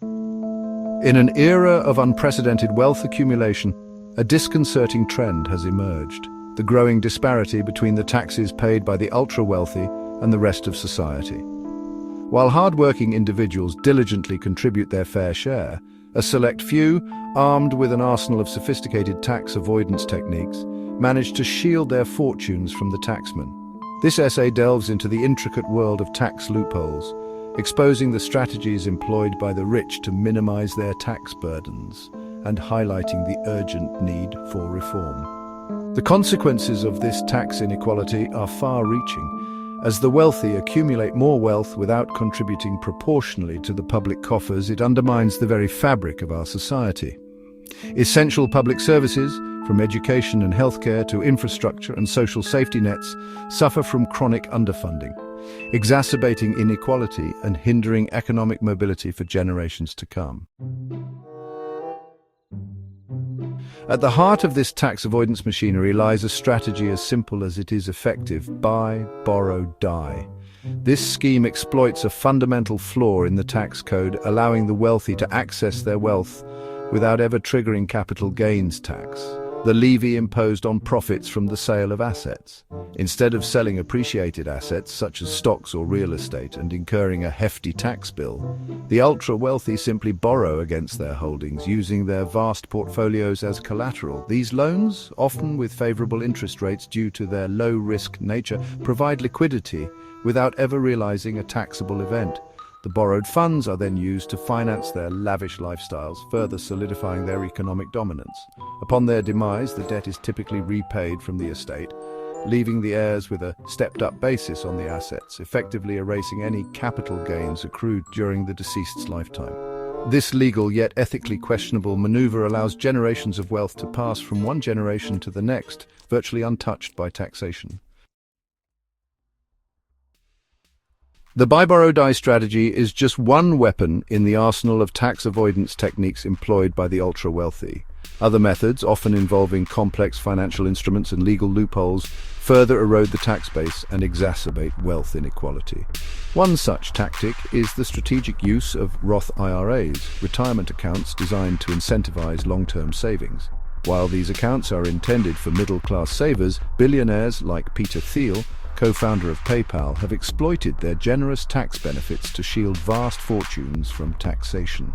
In an era of unprecedented wealth accumulation, a disconcerting trend has emerged: the growing disparity between the taxes paid by the ultra-wealthy and the rest of society. While hard-working individuals diligently contribute their fair share, a select few, armed with an arsenal of sophisticated tax avoidance techniques, manage to shield their fortunes from the taxman. This essay delves into the intricate world of tax loopholes, exposing the strategies employed by the rich to minimize their tax burdens and highlighting the urgent need for reform. The consequences of this tax inequality are far-reaching. As the wealthy accumulate more wealth without contributing proportionally to the public coffers, it undermines the very fabric of our society. Essential public services, from education and healthcare to infrastructure and social safety nets, suffer from chronic underfunding, exacerbating inequality and hindering economic mobility for generations to come. At the heart of this tax avoidance machinery lies a strategy as simple as it is effective: buy, borrow, die. This scheme exploits a fundamental flaw in the tax code, allowing the wealthy to access their wealth without ever triggering capital gains tax, the levy imposed on profits from the sale of assets. Instead of selling appreciated assets such as stocks or real estate and incurring a hefty tax bill, the ultra-wealthy simply borrow against their holdings, using their vast portfolios as collateral. These loans, often with favorable interest rates due to their low-risk nature, provide liquidity without ever realizing a taxable event. The borrowed funds are then used to finance their lavish lifestyles, further solidifying their economic dominance. Upon their demise, the debt is typically repaid from the estate, leaving the heirs with a stepped-up basis on the assets, effectively erasing any capital gains accrued during the deceased's lifetime. This legal yet ethically questionable maneuver allows generations of wealth to pass from one generation to the next, virtually untouched by taxation. The buy-borrow-die strategy is just one weapon in the arsenal of tax avoidance techniques employed by the ultra-wealthy. Other methods, often involving complex financial instruments and legal loopholes, further erode the tax base and exacerbate wealth inequality. One such tactic is the strategic use of Roth IRAs, retirement accounts designed to incentivize long-term savings. While these accounts are intended for middle-class savers, billionaires like Peter Thiel, co-founder of PayPal, have exploited their generous tax benefits to shield vast fortunes from taxation.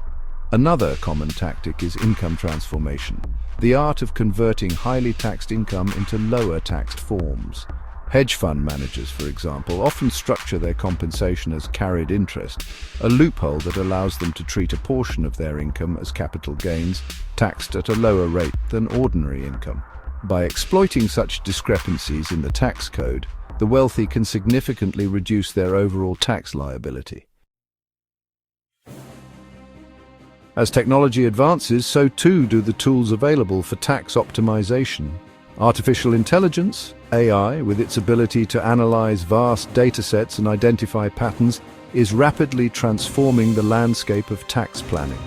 Another common tactic is income transformation, the art of converting highly taxed income into lower taxed forms. Hedge fund managers, for example, often structure their compensation as carried interest, a loophole that allows them to treat a portion of their income as capital gains, taxed at a lower rate than ordinary income. By exploiting such discrepancies in the tax code, the wealthy can significantly reduce their overall tax liability. As technology advances, so too do the tools available for tax optimization. Artificial intelligence, AI, with its ability to analyze vast datasets and identify patterns, is rapidly transforming the landscape of tax planning.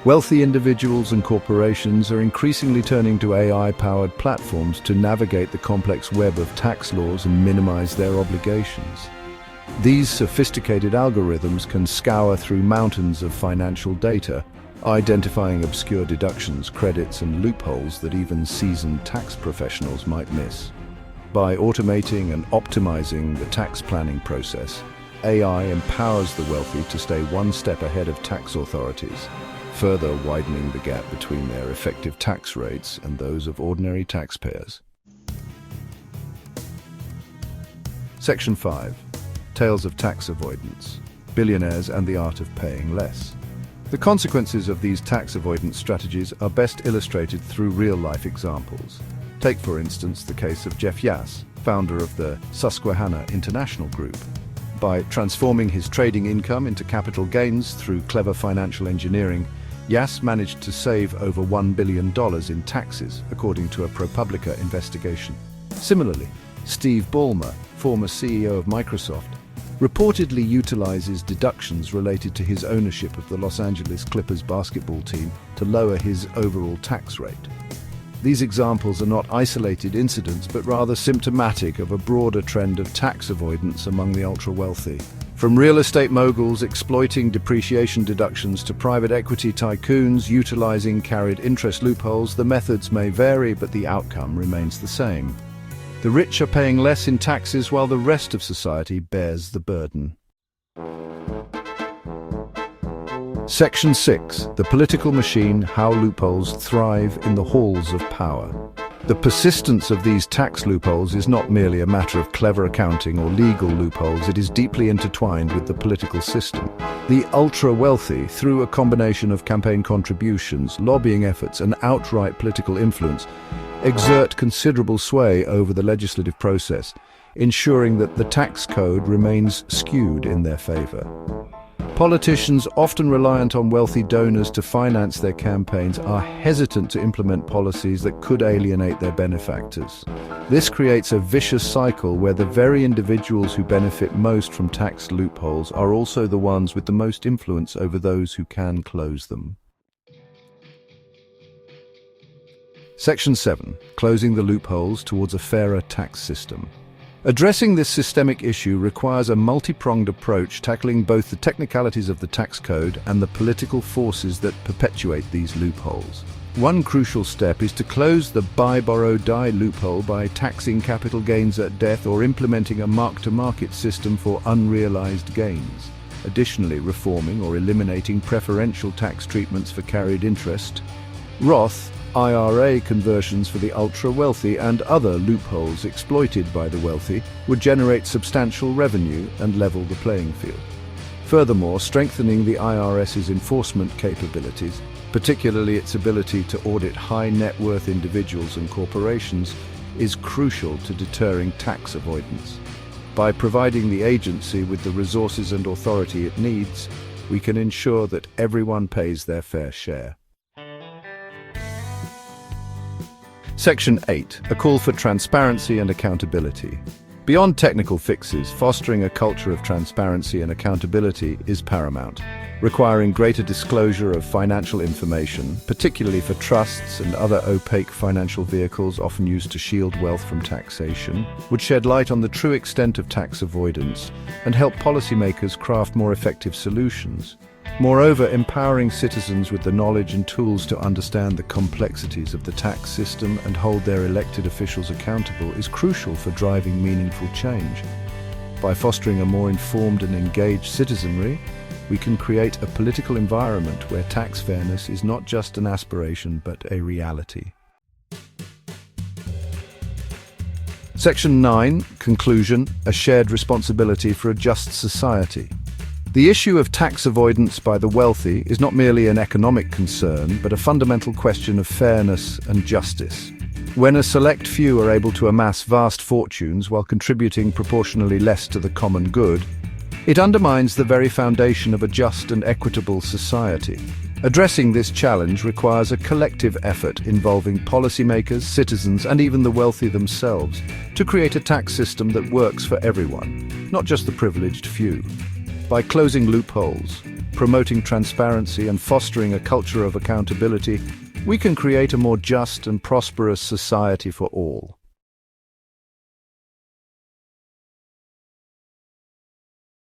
Wealthy individuals and corporations are increasingly turning to AI-powered platforms to navigate the complex web of tax laws and minimize their obligations. These sophisticated algorithms can scour through mountains of financial data, identifying obscure deductions, credits, and loopholes that even seasoned tax professionals might miss. By automating and optimizing the tax planning process, AI empowers the wealthy to stay one step ahead of tax authorities, further widening the gap between their effective tax rates and those of ordinary taxpayers. Section 5. Tales of Tax Avoidance: Billionaires and the Art of Paying Less. The consequences of these tax avoidance strategies are best illustrated through real-life examples. Take, for instance, the case of Jeff Yass, founder of the Susquehanna International Group. By transforming his trading income into capital gains through clever financial engineering, Yass managed to save over $1 billion in taxes, according to a ProPublica investigation. Similarly, Steve Ballmer, former CEO of Microsoft, reportedly utilizes deductions related to his ownership of the Los Angeles Clippers basketball team to lower his overall tax rate. These examples are not isolated incidents, but rather symptomatic of a broader trend of tax avoidance among the ultra-wealthy. From real estate moguls exploiting depreciation deductions to private equity tycoons utilizing carried interest loopholes, the methods may vary, but the outcome remains the same. The rich are paying less in taxes while the rest of society bears the burden. Section 6. The political machine: how loopholes thrive in the halls of power. The persistence of these tax loopholes is not merely a matter of clever accounting or legal loopholes, it is deeply intertwined with the political system. The ultra-wealthy, through a combination of campaign contributions, lobbying efforts, and outright political influence, exert considerable sway over the legislative process, ensuring that the tax code remains skewed in their favor. Politicians, often reliant on wealthy donors to finance their campaigns, are hesitant to implement policies that could alienate their benefactors. This creates a vicious cycle where the very individuals who benefit most from tax loopholes are also the ones with the most influence over those who can close them. Section 7. Closing the loopholes towards a fairer tax system. Addressing this systemic issue requires a multi-pronged approach, tackling both the technicalities of the tax code and the political forces that perpetuate these loopholes. One crucial step is to close the buy, borrow, die loophole by taxing capital gains at death or implementing a mark-to-market system for unrealized gains. Additionally, reforming or eliminating preferential tax treatments for carried interest, Roth IRA conversions for the ultra-wealthy, and other loopholes exploited by the wealthy would generate substantial revenue and level the playing field. Furthermore, strengthening the IRS's enforcement capabilities, particularly its ability to audit high net worth individuals and corporations, is crucial to deterring tax avoidance. By providing the agency with the resources and authority it needs, we can ensure that everyone pays their fair share. Section 8. A call for transparency and accountability. Beyond technical fixes, fostering a culture of transparency and accountability is paramount, requiring greater disclosure of financial information, particularly for trusts and other opaque financial vehicles often used to shield wealth from taxation, would shed light on the true extent of tax avoidance and help policymakers craft more effective solutions. Moreover, empowering citizens with the knowledge and tools to understand the complexities of the tax system and hold their elected officials accountable is crucial for driving meaningful change. By fostering a more informed and engaged citizenry, we can create a political environment where tax fairness is not just an aspiration but a reality. Section 9. Conclusion: a shared responsibility for a just society. The issue of tax avoidance by the wealthy is not merely an economic concern, but a fundamental question of fairness and justice. When a select few are able to amass vast fortunes while contributing proportionally less to the common good, it undermines the very foundation of a just and equitable society. Addressing this challenge requires a collective effort involving policymakers, citizens, and even the wealthy themselves to create a tax system that works for everyone, not just the privileged few. By closing loopholes, promoting transparency, and fostering a culture of accountability, we can create a more just and prosperous society for all.